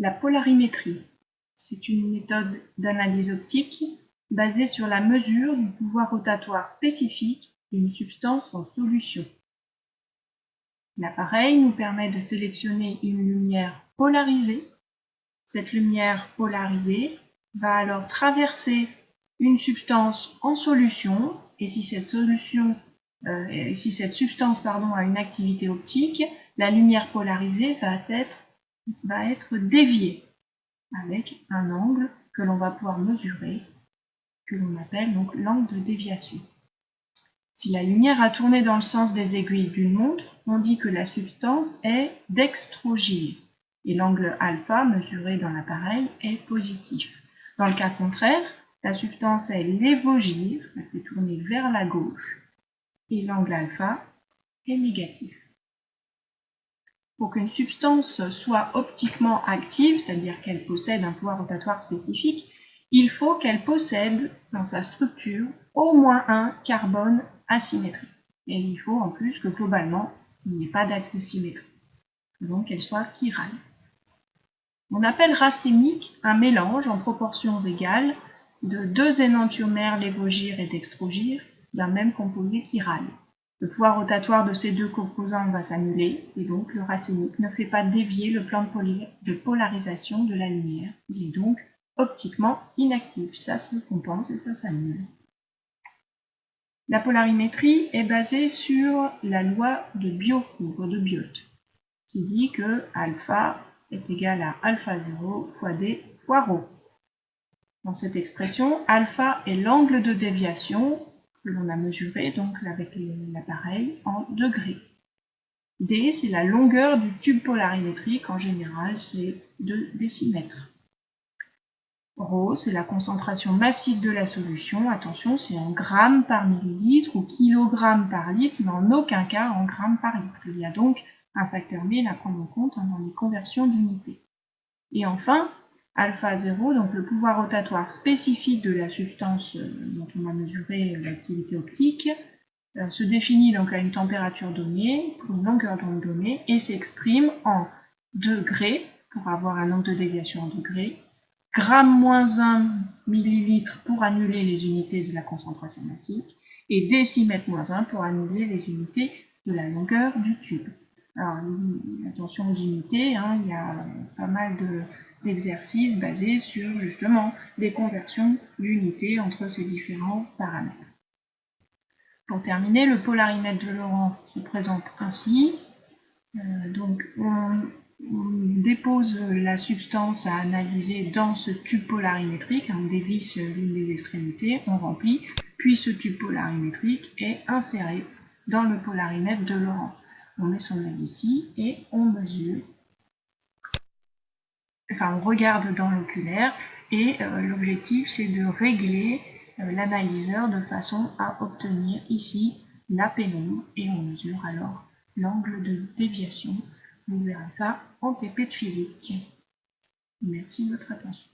La polarimétrie, c'est une méthode d'analyse optique basée sur la mesure du pouvoir rotatoire spécifique d'une substance en solution. L'appareil nous permet de sélectionner une lumière polarisée. Cette lumière polarisée va alors traverser une substance en solution, et si cette substance a une activité optique, la lumière polarisée va être déviée avec un angle que l'on va pouvoir mesurer, que l'on appelle donc l'angle de déviation. Si la lumière a tourné dans le sens des aiguilles d'une montre, on dit que la substance est dextrogive et l'angle alpha mesuré dans l'appareil est positif. Dans le cas contraire, la substance est lévogive, elle fait tourner vers la gauche et l'angle alpha est négatif. Pour qu'une substance soit optiquement active, c'est-à-dire qu'elle possède un pouvoir rotatoire spécifique, il faut qu'elle possède dans sa structure au moins un carbone asymétrique. Et il faut en plus que globalement, il n'y ait pas d'axe symétrie, donc qu'elle soit chirale. On appelle racémique un mélange en proportions égales de deux énantiomères lévogires et dextrogires d'un même composé chiral. Le pouvoir rotatoire de ces deux composants va s'annuler, et donc le racémique ne fait pas dévier le plan de polarisation de la lumière. Il est donc optiquement inactif. Ça se compense et ça s'annule. La polarimétrie est basée sur la loi de Biot, de Biot, qui dit que alpha est égal à alpha 0 fois d fois ρ. Dans cette expression, alpha est l'angle de déviation que l'on a mesuré donc avec l'appareil en degrés. D, c'est la longueur du tube polarimétrique, en général c'est 2 décimètres. Rho, c'est la concentration massive de la solution, attention c'est en grammes par millilitre ou kilogrammes par litre, mais en aucun cas en grammes par litre. Il y a donc un facteur 1000 à prendre en compte dans les conversions d'unités. Et enfin, alpha 0, donc le pouvoir rotatoire spécifique de la substance dont on a mesuré l'activité optique, se définit donc à une température donnée, pour une longueur d'onde donnée, et s'exprime en degrés, pour avoir un angle de déviation en degrés, gramme moins 1 millilitre pour annuler les unités de la concentration massique, et décimètre moins 1 pour annuler les unités de la longueur du tube. Alors, attention aux unités, il y a pas mal d'exercices basés sur justement des conversions d'unités entre ces différents paramètres. Pour terminer, le polarimètre de Laurent se présente ainsi. Donc, on dépose la substance à analyser dans ce tube polarimétrique, on dévisse l'une des extrémités, on remplit, puis ce tube polarimétrique est inséré dans le polarimètre de Laurent. On met son œil ici et on mesure, on regarde dans l'oculaire et l'objectif c'est de régler l'analyseur de façon à obtenir ici la pénombre et on mesure alors l'angle de déviation. Vous verrez ça en TP de physique. Merci de votre attention.